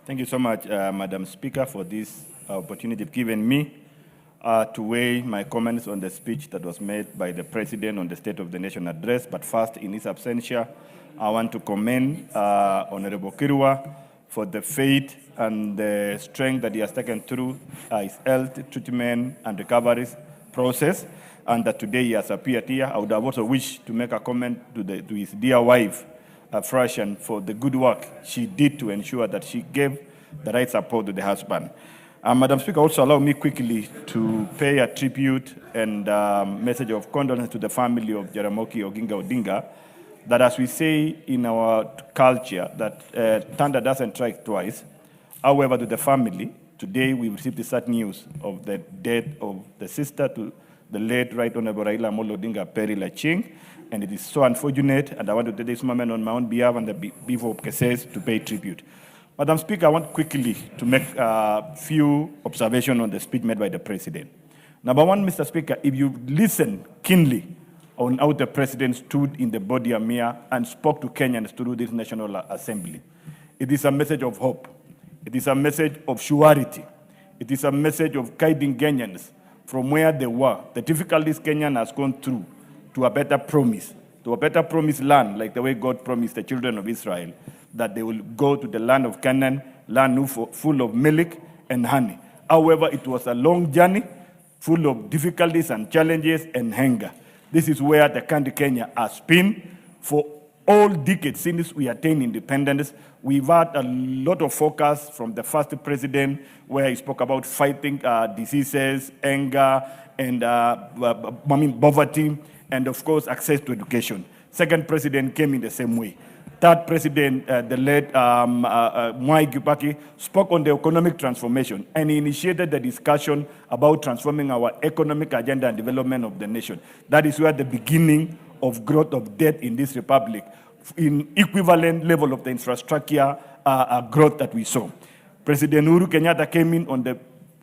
Thank you so much, Madam Speaker, for this opportunity given me to weigh my comments on the speech that was made by the President on the State of the Nation address. But first, in his absentia, I want to commend Honorable Kirwa for the faith and the strength that he has taken through his health treatment and recovery process, and that today he has appeared here. I would have also wished to make a comment to his dear wife, Frashan, for the good work she did to ensure that she gave the right support to the husband. Madam Speaker, also allow me quickly to pay a tribute and message of condolence to the family of Jaramogi Oginga Odinga, that as we say in our culture, that thunder doesn't strike twice. However, to the family, today we received the sad news of the death of the sister to the late Right Honorable Raila Odinga Perry Laching, and it is so unfortunate, and I want to take this moment on my own behalf and the behalf of Keses to pay tribute. Madam Speaker, I want quickly to make a few observations on the speech made by the President. Number one, Mr. Speaker, if you listen keenly on how the President stood in the body of Mia and spoke to Kenyans through this National Assembly, it is a message of hope. It is a message of surety. It is a message of guiding Kenyans from where they were, the difficulties Kenya has gone through, to a better promised land, like the way God promised the children of Israel, that they will go to the land of Canaan, land full of milk and honey. However, it was a long journey, full of difficulties and challenges and hunger. This is where the country Kenya has been for all decades since we attained independence. We've had a lot of focus from the first president, where he spoke about fighting diseases, anger, and poverty, and of course, access to education. Second president came in the same way. Third president, the late Mwai Kibaki, spoke on the economic transformation, and he initiated the discussion about transforming our economic agenda and development of the nation. That is where the beginning of growth of debt in this republic, in equivalent level of the infrastructure growth that we saw. President Uhuru Kenyatta came in on the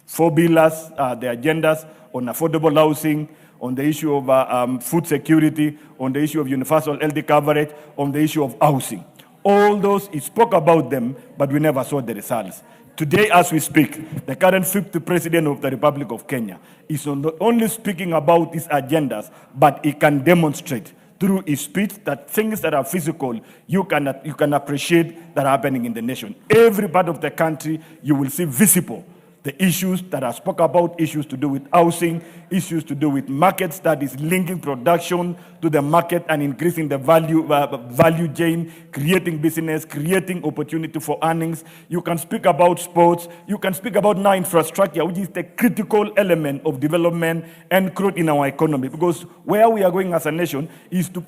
4 pillars, the agendas on affordable housing, on the issue of food security, on the issue of universal health coverage, on the issue of housing. All those, he spoke about them, but we never saw the results. Today, as we speak, the current 5th President of the Republic of Kenya is not only speaking about these agendas, but he can demonstrate through his speech that things that are physical, you can appreciate that are happening in the nation. Every part of the country, you will see visible the issues that I spoke about, issues to do with housing, issues to do with market studies, linking production to the market and increasing the value chain, creating business, creating opportunity for earnings. You can speak about sports. You can speak about now infrastructure, which is the critical element of development and growth in our economy. Because where we are going as a nation is to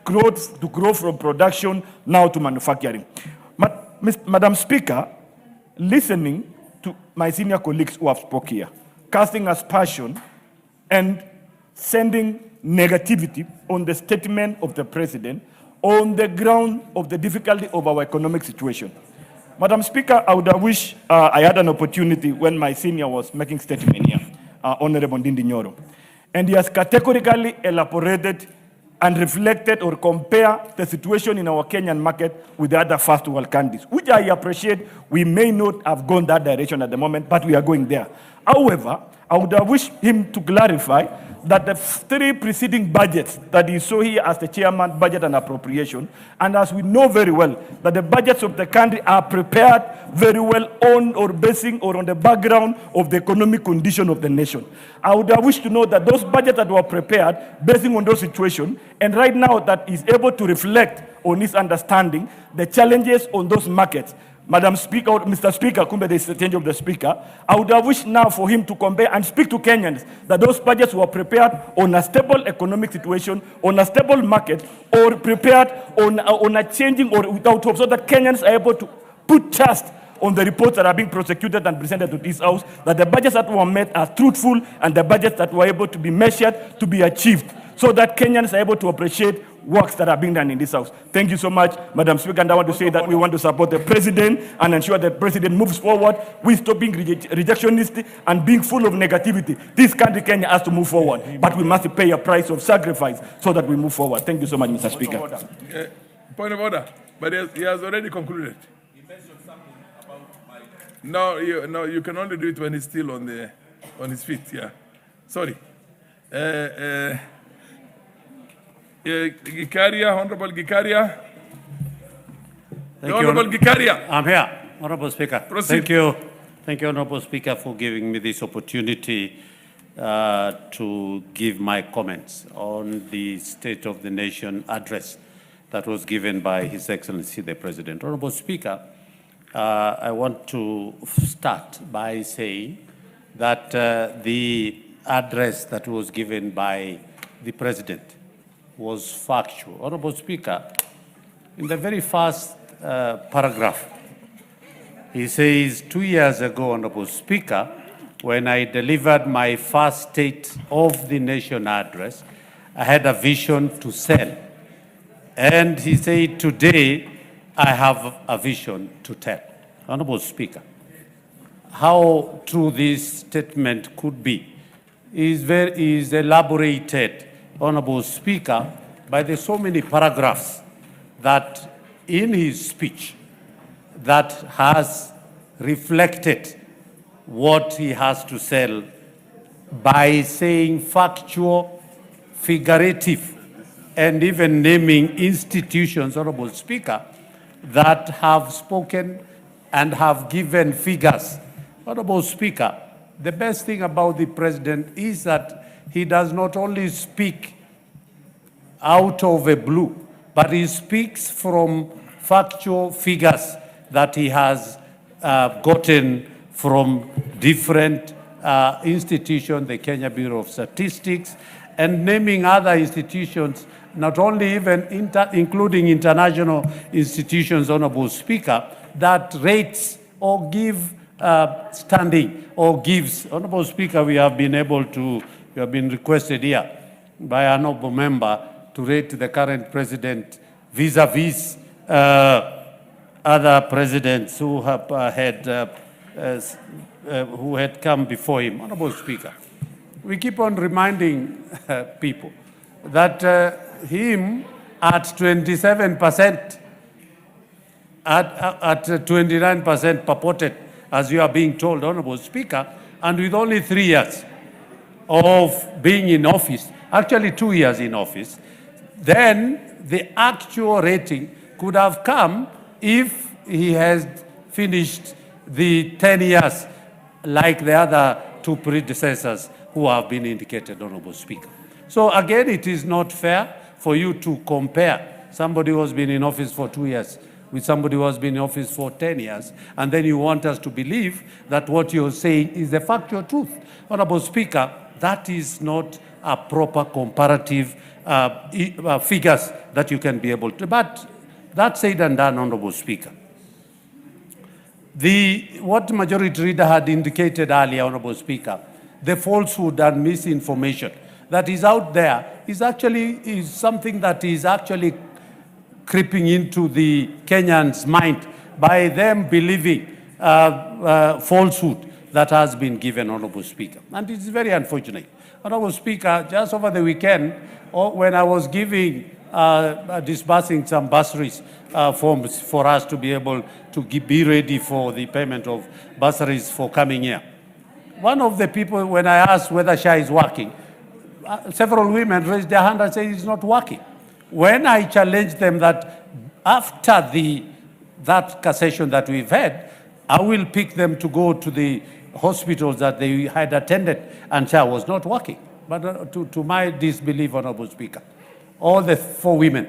grow from production now to manufacturing. Madam Speaker, listening to my senior colleagues who have spoken here, casting aspersion and sending negativity on the statement of the President on the ground of the difficulty of our economic situation. Madam Speaker, I would have wished I had an opportunity when my senior was making statement here, Honorable Ndindi Nyoro, and he has categorically elaborated and reflected or compare the situation in our Kenyan market with the other first world countries, which I appreciate. We may not have gone that direction at the moment, but we are going there. However, I would have wished him to clarify that the 3 preceding budgets that he saw here as the chairman, budget and appropriation, and as we know very well, that the budgets of the country are prepared very well on or basing or on the background of the economic condition of the nation. I would have wished to know that those budgets that were prepared basing on those situations, and right now that is able to reflect on his understanding the challenges on those markets. Madam Speaker, Mr. Speaker, kumbe there is a change of the Speaker. I would have wished now for him to compare and speak to Kenyans that those budgets were prepared on a stable economic situation, on a stable market, or prepared on a changing or without hope, so that Kenyans are able to put trust on the reports that are being prosecuted and presented to this House, that the budgets that were made are truthful and the budgets that were able to be measured to be achieved, so that Kenyans are able to appreciate works that are being done in this House. Thank you so much, Madam Speaker, and I want to say that we want to support the President and ensure that the President moves forward with stopping rejectionist and being full of negativity. This country, Kenya, has to move forward, but we must pay a price of sacrifice so that we move forward. Thank you so much, Mr. Speaker. Point of order, but he has already concluded. He mentioned something about my No, you can only do it when he's still on his feet. Yeah, sorry. Gikaria, Honorable Gikaria. Honorable Gikaria. I'm here, Honorable Speaker. Proceed. Thank you, Honorable Speaker, for giving me this opportunity to give my comments on the State of the Nation address that was given by His Excellency the President. Honorable Speaker, I want to start by saying that the address that was given by the President was factual. Honorable Speaker, in the very first paragraph, he says, 2 years ago, Honorable Speaker, when I delivered my first State of the Nation address, I had a vision to sell. And he said, today, I have a vision to tell. Honorable Speaker, how true this statement could be is elaborated, Honorable Speaker, by the so many paragraphs that in his speech that has reflected what he has to sell by saying factual, figurative, and even naming institutions, Honorable Speaker, that have spoken and have given figures. Honorable Speaker, the best thing about the President is that he does not only speak out of a blue, but he speaks from factual figures that he has gotten from different institutions, the Kenya Bureau of Statistics, and naming other institutions, not only even including international institutions, Honorable Speaker, that rates or give standing or gives. Honorable Speaker, we have been requested here by an honorable member to rate the current president vis-a-vis other presidents who have who had come before him. Honorable Speaker, we keep on reminding people that him at 27%, at 29% purported, as you are being told, Honorable Speaker, and with only 3 years of being in office, actually 2 years in office, then the actual rating could have come if he has finished the 10 years like the other two predecessors who have been indicated, Honorable Speaker. So again, it is not fair for you to compare somebody who has been in office for 2 years with somebody who has been in office for 10 years, and then you want us to believe that what you're saying is the factual truth. Honorable Speaker, that is not a proper comparative figures that you can be able to. But that said and done, Honorable Speaker, what Majority Leader had indicated earlier, Honorable Speaker, the falsehood and misinformation that is out there is something that is actually creeping into the Kenyans' mind by them believing falsehood that has been given, Honorable Speaker. And it is very unfortunate. Honorable Speaker, just over the weekend, when I was disbursing some bursaries forms for us to be able to be ready for the payment of bursaries for coming year, one of the people, when I asked whether SHA is working, several women raised their hand and said it's not working. When I challenged them that after that cassation that we've had, I will pick them to go to the hospitals that they had attended, and SHA was not working. But to my disbelief, Honorable Speaker, all the 4 women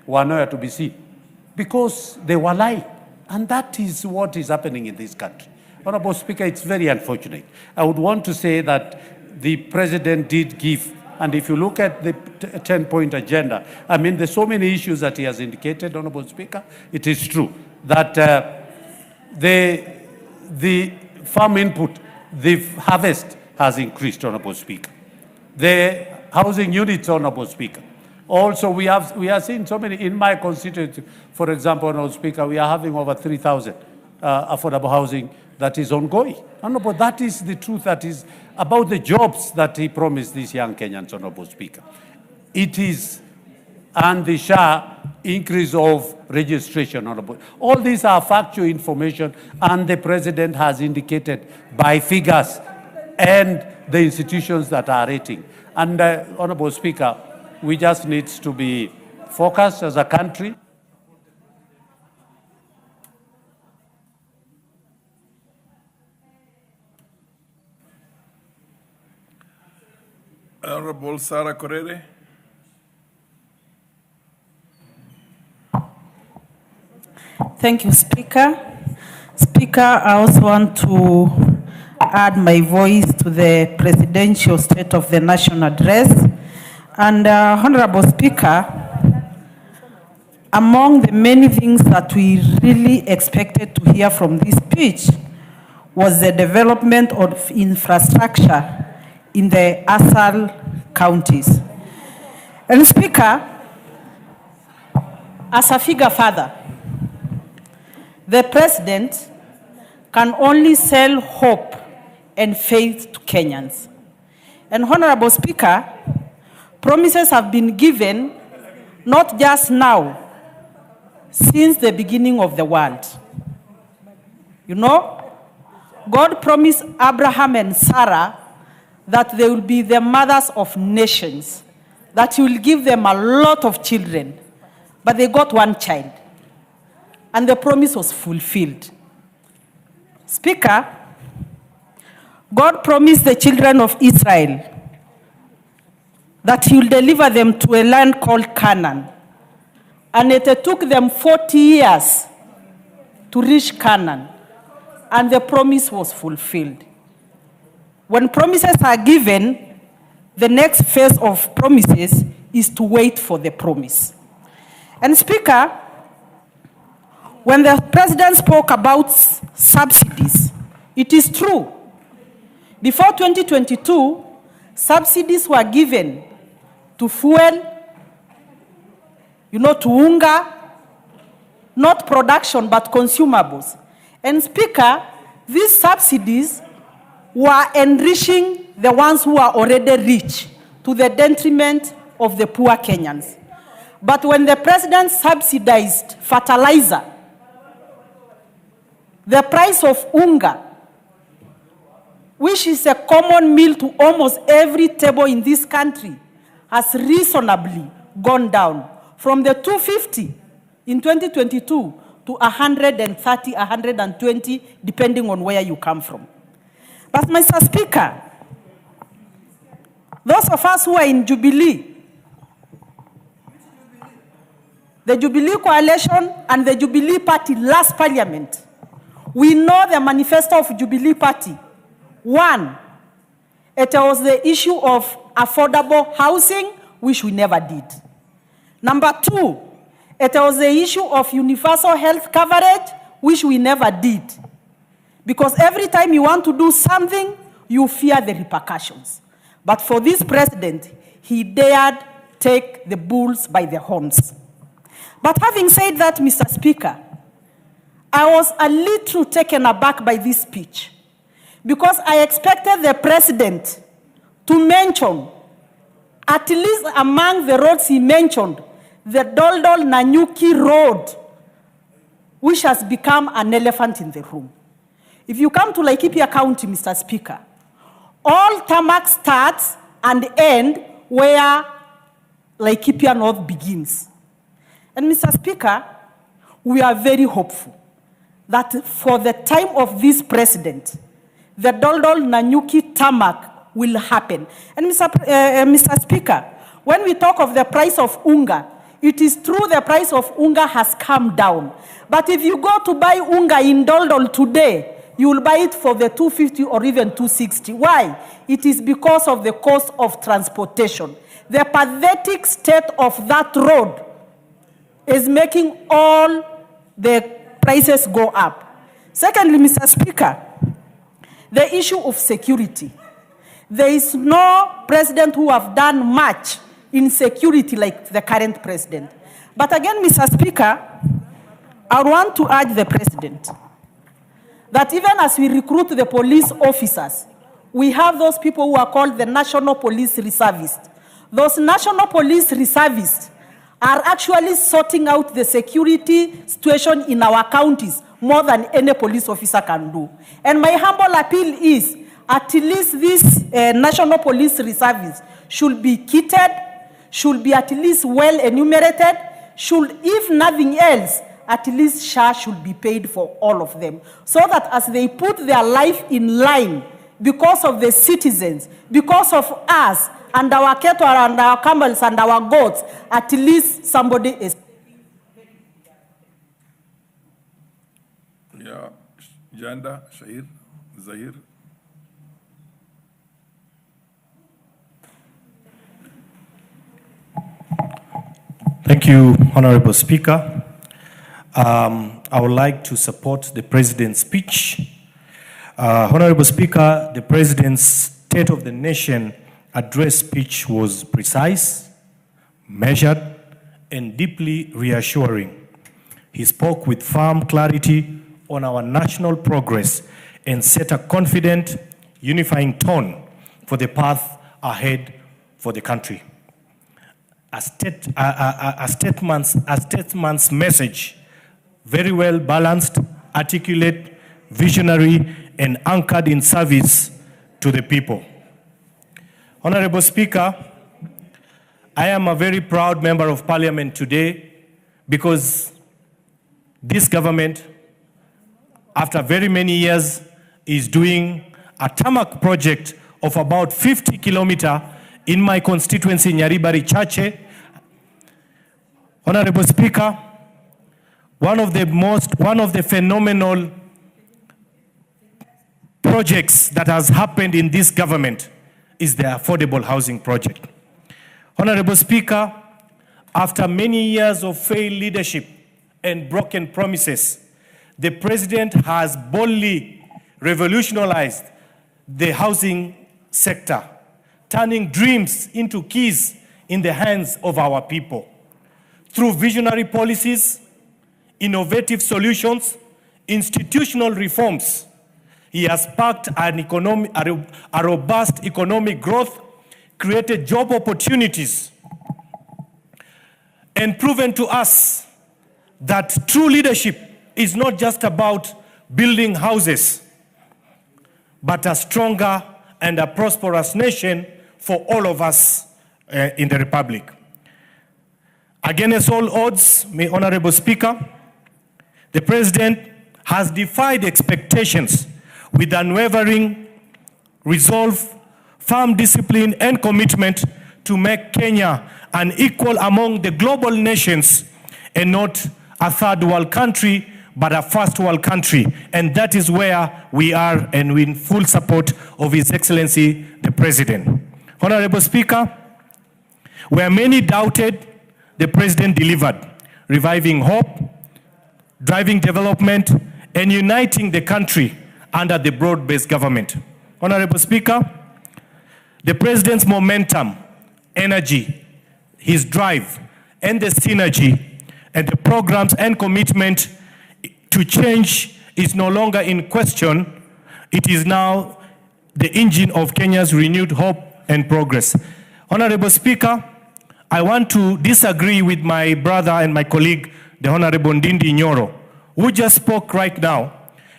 were nowhere to be seen because they were lying. And that is what is happening in this country. Honorable Speaker, it's very unfortunate. I would want to say that the President did give, and if you look at the 10-point agenda, I mean, there's so many issues that he has indicated, Honorable Speaker. It is true that the farm input, the harvest has increased, Honorable Speaker. The housing units, Honorable Speaker. Also, we are seeing so many in my constituency. For example, Honorable Speaker, we are having over 3,000 affordable housing that is ongoing. Honorable, that is the truth that is about the jobs that he promised these young Kenyans, Honorable Speaker. It is and the SHA increase of registration. All these are factual information, and the president has indicated by figures and the institutions that are rating. And Honorable Speaker, we just need to be focused as a country. Honorable Sarah Korere. Thank you, Speaker. Speaker, I also want to add my voice to the presidential State of the Nation address. And Honorable Speaker, among the many things that we really expected to hear from this speech was the development of infrastructure in the ASAL counties. And Speaker, as a figure father, the president can only sell hope and faith to Kenyans. And Honorable Speaker, promises have been given not just now, since the beginning of the world. You know, God promised Abraham and Sarah that they will be the mothers of nations, that he will give them a lot of children, but they got one child. And the promise was fulfilled. Speaker, God promised the children of Israel that he will deliver them to a land called Canaan. And it took them 40 years to reach Canaan. And the promise was fulfilled. When promises are given, the next phase of promises is to wait for the promise. And Speaker, when the president spoke about subsidies, it is true. Before 2022, subsidies were given to fuel, to unga, not production, but consumables. And Speaker, these subsidies were enriching the ones who are already rich to the detriment of the poor Kenyans. But when the president subsidized fertilizer, the price of unga, which is a common meal to almost every table in this country, has reasonably gone down from the 250 in 2022 to 130, 120, depending on where you come from. But Mr. Speaker, those of us who are in Jubilee, the Jubilee Coalition and the Jubilee Party last parliament, we know the manifesto of Jubilee Party. One, it was the issue of affordable housing, which we never did. Number two, it was the issue of universal health coverage, which we never did. Because every time you want to do something, you fear the repercussions. But for this president, he dared take the bulls by the horns. But having said that, Mr. Speaker, I was a little taken aback by this speech because I expected the president to mention, at least among the roads he mentioned, the Doldol Nanyuki Road, which has become an elephant in the room. If you come to Laikipia County, Mr. Speaker, all tarmac starts and ends where Laikipia North begins. And Mr. Speaker, we are very hopeful that for the time of this president, the Doldol Nanyuki tarmac will happen. And Mr. Speaker, when we talk of the price of unga, it is true the price of unga has come down. But if you go to buy unga in Doldol today, you will buy it for the 250 or even 260. Why? It is because of the cost of transportation. The pathetic state of that road is making all the prices go up. Secondly, Mr. Speaker, the issue of security. There is no president who have done much in security like the current president. But again, Mr. Speaker, I want to urge the president that even as we recruit the police officers, we have those people who are called the National Police Reservists. Those National Police Reservists are actually sorting out the security situation in our counties more than any police officer can do. And my humble appeal is, at least this National Police Reservice should be kitted, should be at least well enumerated, should, if nothing else, at least SHA should be paid for all of them, so that as they put their life in line because of the citizens, because of us, and our cattle and our camels and our goats, at least somebody is. Yeah, Janda, Shahir, Zahir. Thank you, Honorable Speaker. I would like to support the President's speech. Honorable Speaker, the President's State of the Nation address speech was precise, measured, and deeply reassuring. He spoke with firm clarity on our national progress and set a confident, unifying tone for the path ahead for the country. A statement's message, very well balanced, articulate, visionary, and anchored in service to the people. Honorable Speaker, I am a very proud member of Parliament today because this government, after very many years, is doing a tarmac project of about 50 kilometers in my constituency, Nyaribari Chache. Honorable Speaker, one of the phenomenal projects that has happened in this government is the affordable housing project. Honorable Speaker, after many years of failed leadership and broken promises, the President has boldly revolutionized the housing sector, turning dreams into keys in the hands of our people. Through visionary policies, innovative solutions, institutional reforms, he has sparked a robust economic growth, created job opportunities, and proven to us that true leadership is not just about building houses, but a stronger and a prosperous nation for all of us in the Republic. Against all odds, Honorable Speaker, the President has defied expectations with unwavering resolve, firm discipline, and commitment to make Kenya an equal among the global nations and not a third world country, but a first world country. And that is where we are, and we're in full support of His Excellency, the President. Honorable Speaker, where many doubted, the President delivered, reviving hope, driving development, and uniting the country under the broad-based government. Honorable Speaker, the President's momentum, energy, his drive, and the synergy, and the programs and commitment to change is no longer in question. It is now the engine of Kenya's renewed hope and progress. Honorable Speaker, I want to disagree with my brother and my colleague, the Honorable Ndindi Nyoro, who just spoke right now.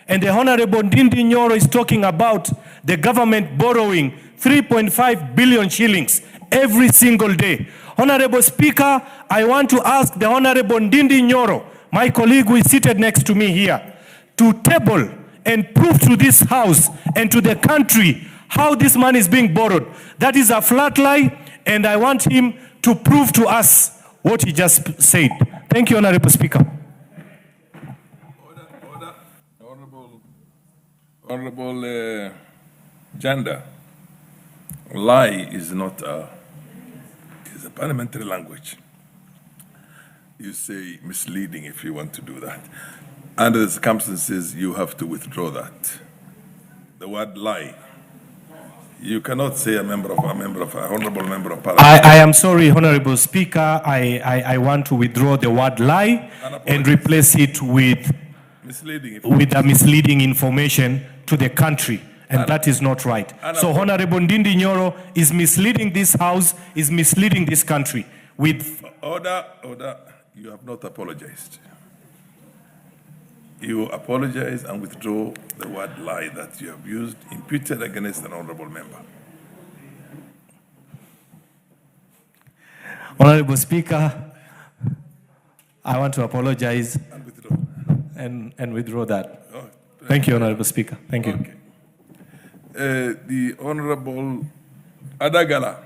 And the Honorable Ndindi Nyoro is talking about the government borrowing 3.5 billion shillings every single day. Honorable Speaker, I want to ask the Honorable Ndindi Nyoro, my colleague who is seated next to me here, to table and prove to this House and to the country how this money is being borrowed. That is a flat lie, and I want him to prove to us what he just said. Thank you, Honorable Speaker. Honorable Janda, lie is not is a parliamentary language. You say misleading if you want to do that. Under the circumstances, you have to withdraw that. The word lie. You cannot say an honorable member of parliament. I am sorry, Honorable Speaker. I want to withdraw the word lie and replace it with a misleading information to the country. And that is not right. So Honorable Ndindi Nyoro is misleading this House, is misleading this country. with Order. You have not apologized. You apologize and withdraw the word lie that you have used, imputed against an honorable member. Honorable Speaker, I want to apologize And withdraw. and withdraw that. Oh, Thank you, Honorable Speaker. Thank you. okay. The Honorable Adagala.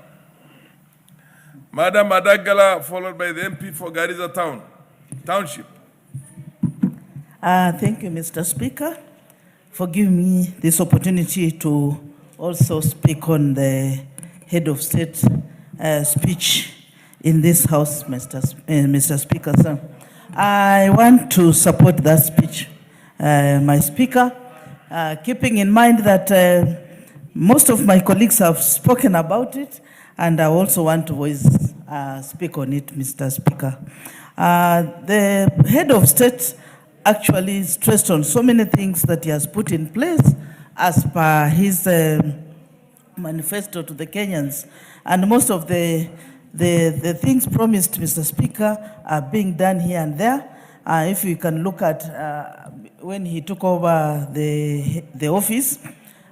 Madam Adagala, followed by the MP for Garissa Township. Thank you, Mr. Speaker, for giving me this opportunity to also speak on the head of state speech in this House, Mr. Speaker. Sir. I want to support that speech, my Speaker, keeping in mind that most of my colleagues have spoken about it, and I also want to speak on it, Mr. Speaker. The head of state actually stressed on so many things that he has put in place as per his manifesto to the Kenyans. And most of the things promised, Mr. Speaker, are being done here and there. If you can look at when he took over the office,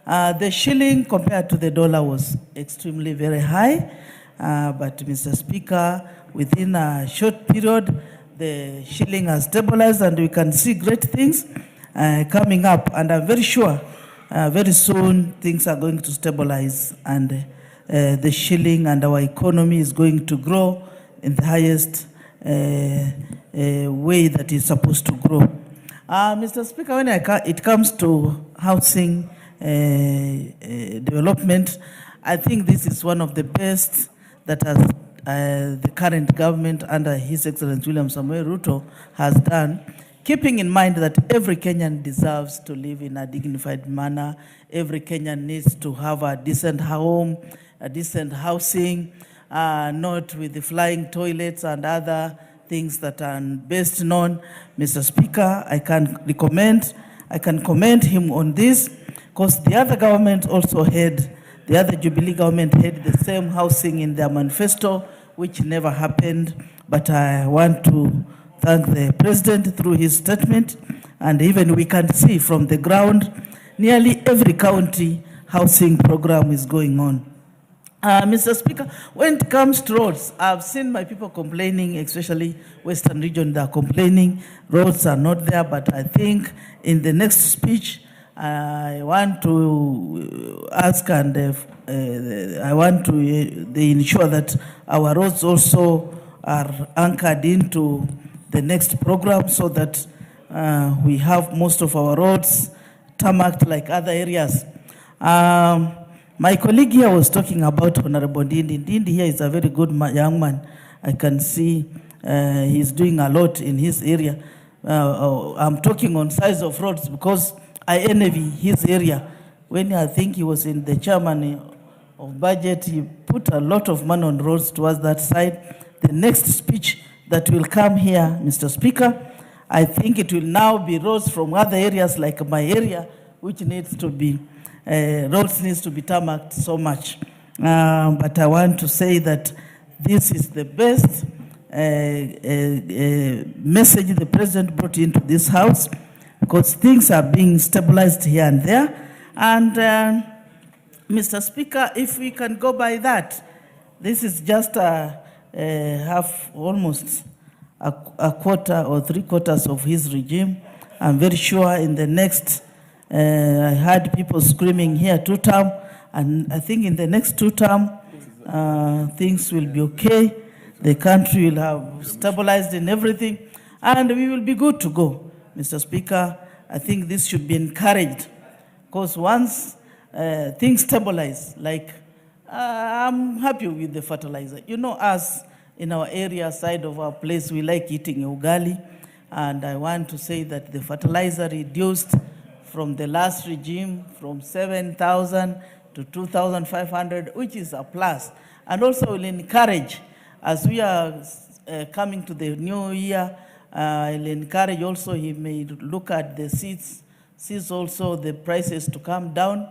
the shilling compared to the dollar was extremely very high. But Mr. Speaker, within a short period, the shilling has stabilized and we can see great things coming up. And I'm very sure very soon things are going to stabilize and the shilling and our economy is going to grow in the highest way that it's supposed to grow. Mr. Speaker, when it comes to housing development, I think this is one of the best that has the current government under His Excellency William Samoei Ruto has done, keeping in mind that every Kenyan deserves to live in a dignified manner. Every Kenyan needs to have a decent home, a decent housing, not with the flying toilets and other things that are best known. Mr. Speaker, I can commend him on this, because the other government also had, the other Jubilee government had the same housing in their manifesto, which never happened. But I want to thank the President through his statement, and even we can see from the ground, nearly every county housing program is going on. Mr. Speaker, when it comes to roads, I've seen my people complaining, especially Western region, they're complaining roads are not there, but I think in the next speech, I want to ask and I want to ensure that our roads also are anchored into the next program so that we have most of our roads tarmacked like other areas. My colleague here was talking about Honorable Ndindi. Ndindi here is a very good young man. I can see he's doing a lot in his area. I'm talking on size of roads because I envy his area. When I think he was in the chairman of budget, he put a lot of money on roads towards that side. The next speech that will come here, Mr. Speaker, I think it will now be roads from other areas like my area, which needs to be, roads needs to be tarmacked so much. But I want to say that this is the best message the President brought into this House, because things are being stabilized here and there. And Mr. Speaker, if we can go by that, this is just half, almost a quarter or 3/4 of his regime. I'm very sure in the next, I heard people screaming here 2 term, and I think in the next 2 term, things will be okay. The country will have stabilized in everything, and we will be good to go. Mr. Speaker, I think this should be encouraged, because once things stabilize, like I'm happy with the fertilizer. You know, us in our area side of our place, we like eating ugali, and I want to say that the fertilizer reduced from the last regime from 7,000 to 2,500, which is a plus, and also will encourage, as we are coming to the new year, I'll encourage also he may look at the seeds also the prices to come down,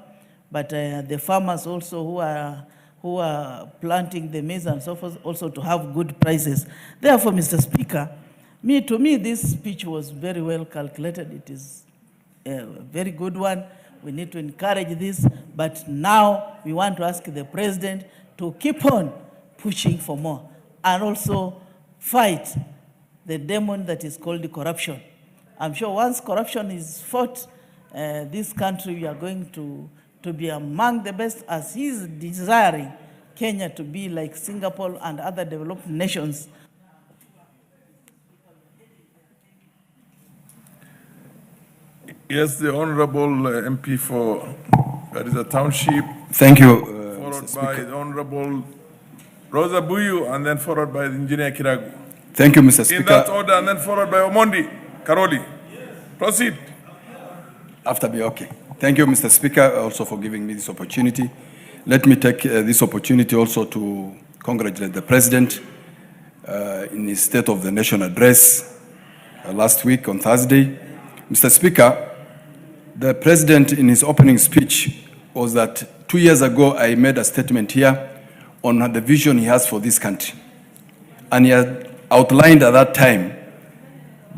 but the farmers also who who are planting the maize and so forth also to have good prices. Therefore, Mr. Speaker, to me, this speech was very well calculated. It is a very good one. We need to encourage this, but now we want to ask the president to keep on pushing for more and also fight the demon that is called corruption. I'm sure once corruption is fought, this country, we are going to be among the best, as he is desiring Kenya to be like Singapore and other developed nations. Yes, the Honorable MP for that is a township, Thank you, followed Mr. by Speaker. the Honorable Rosa Buyu, and then followed by the Engineer Kiragu. Thank you, Mr. In that Speaker. order, and then followed by Omondi Karoli. Proceed. After me, okay. Thank you, Mr. Speaker, also for giving me this opportunity. Let me take this opportunity also to congratulate the President in his State of the Nation address last week on Thursday. Mr. Speaker, the President in his opening speech was that 2 years ago I made a statement here on the vision he has for this country. And he had outlined at that time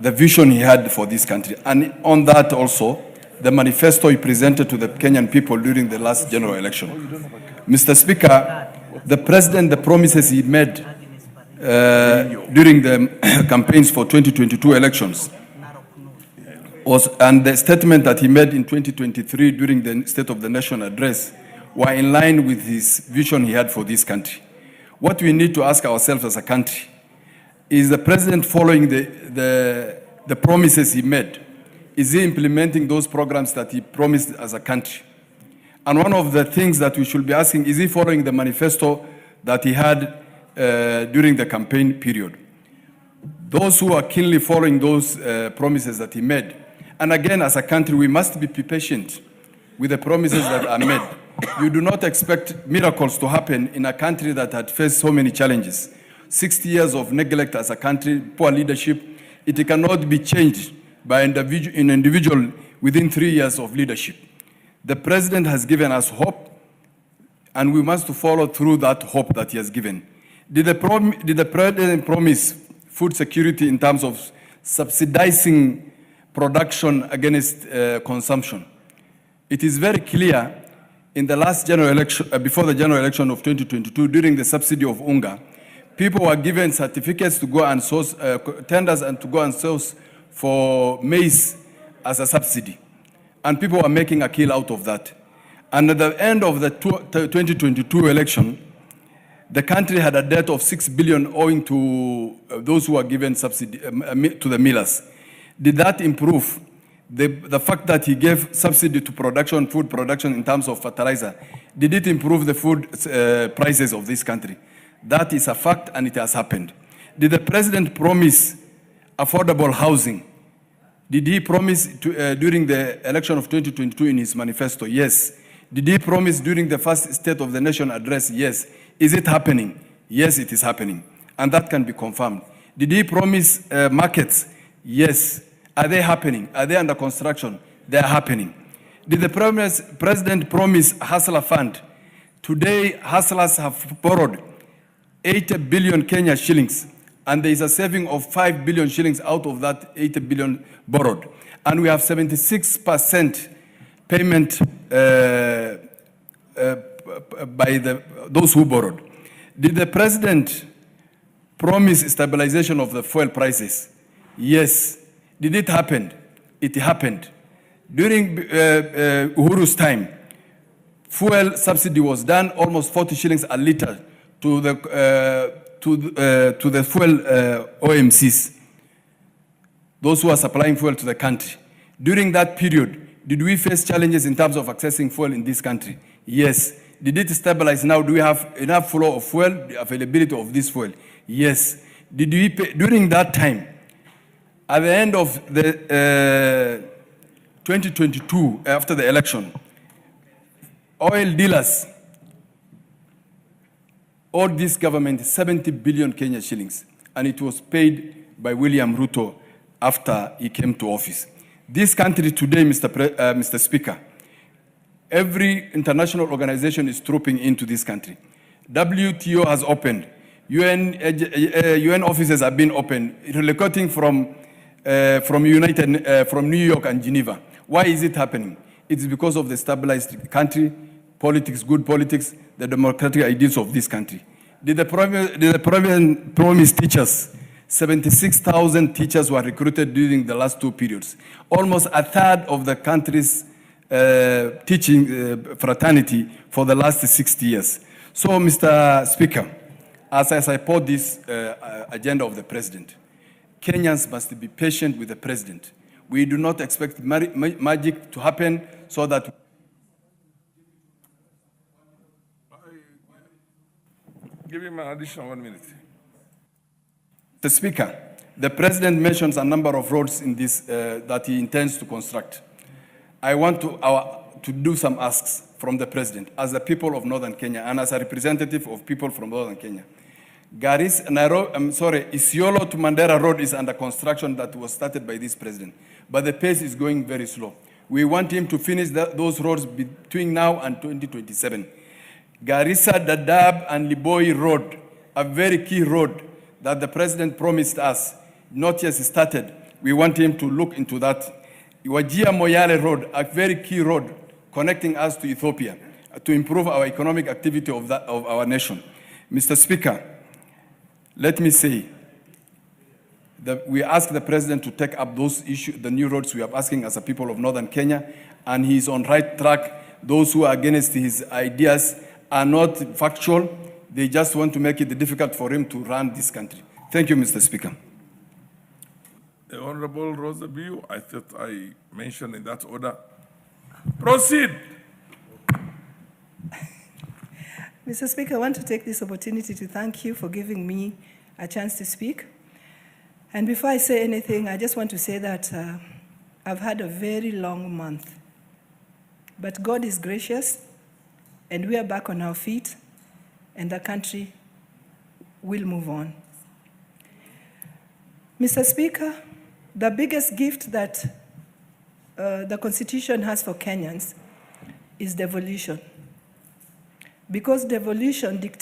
the vision he had for this country. And on that also, the manifesto he presented to the Kenyan people during the last general election. Mr. Speaker, the President, the promises he made during the campaigns for 2022 elections and the statement that he made in 2023 during the State of the Nation address were in line with his vision he had for this country. What we need to ask ourselves as a country is the President following the promises he made? Is he implementing those programs that he promised as a country? And one of the things that we should be asking, is he following the manifesto that he had during the campaign period? Those who are keenly following those promises that he made, and again, as a country, we must be patient with the promises that are made. You do not expect miracles to happen in a country that had faced so many challenges. 60 years of neglect as a country, poor leadership. It cannot be changed by an individual within 3 years of leadership. The President has given us hope, and we must follow through that hope that he has given. Did the President promise food security in terms of subsidizing production against consumption? It is very clear in the last general election, before the general election of 2022, during the subsidy of unga, people were given certificates to go and source, tenders and to go and source for maize as a subsidy. And people were making a kill out of that. And at the end of the 2022 election, the country had a debt of 6 billion owing to those who were given subsidy to the millers. Did that improve? The fact that he gave subsidy to production, food production in terms of fertilizer, did it improve the food prices of this country? That is a fact, and it has happened. Did the President promise affordable housing? Did he promise during the election of 2022 in his manifesto? Yes. Did he promise during the first State of the Nation address? Yes. Is it happening? Yes, it is happening. And that can be confirmed. Did he promise markets? Yes. Are they happening? Are they under construction? They are happening. Did the President promise Hustler Fund? Today, hustlers have borrowed 80 billion Kenya shillings, and there is a saving of 5 billion shillings out of that 80 billion borrowed. And we have 76% payment by those who borrowed. Did the President promise stabilization of the fuel prices? Yes. Did it happen? It happened. During Uhuru's time, fuel subsidy was done, almost 40 shillings a liter to the fuel OMCs, those who are supplying fuel to the country. During that period, did we face challenges in terms of accessing fuel in this country? Yes. Did it stabilize now? Do we have enough flow of fuel, the availability of this fuel? Yes. Did we pay, during that time, at the end of the 2022, after the election, oil dealers owed this government 70 billion Kenya shillings, and it was paid by William Ruto after he came to office. This country today, Mr. Speaker, every international organization is trooping into this country. WTO has opened. UN offices have been opened, relocating from New York and Geneva. Why is it happening? It's because of the stabilized country, politics, good politics, the democratic ideals of this country. Did the President promise teachers? 76,000 teachers were recruited during the last 2 periods. Almost a third of the country's teaching fraternity for the last 60 years. So, Mr. Speaker, as I support this agenda of the President, Kenyans must be patient with the President. We do not expect magic to happen so that... Give him an additional 1 minute. Mr. Speaker, the President mentions a number of roads in this that he intends to construct. I want to do some asks from the President as the people of Northern Kenya and as a representative of people from Northern Kenya. Isiolo to Mandera Road is under construction that was started by this President, but the pace is going very slow. We want him to finish those roads between now and 2027. Garissa, Dadaab, and Liboi Road, a very key road that the President promised us, not yet started. We want him to look into that. Wajir Moyale Road, a very key road connecting us to Ethiopia to improve our economic activity of our nation. Mr. Speaker, let me say that we ask the President to take up those issues, the new roads we are asking as a people of Northern Kenya, and he's on right track. Those who are against his ideas are not factual. They just want to make it difficult for him to run this country. Thank you, Mr. Speaker. The Honorable Rosabio, I thought I mentioned in that order. Proceed. Mr. Speaker, I want to take this opportunity to thank you for giving me a chance to speak. And before I say anything, I just want to say that I've had a very long month. But God is gracious, and we are back on our feet, and the country will move on. Mr. Speaker, the biggest gift that the Constitution has for Kenyans is devolution. Because devolution dictates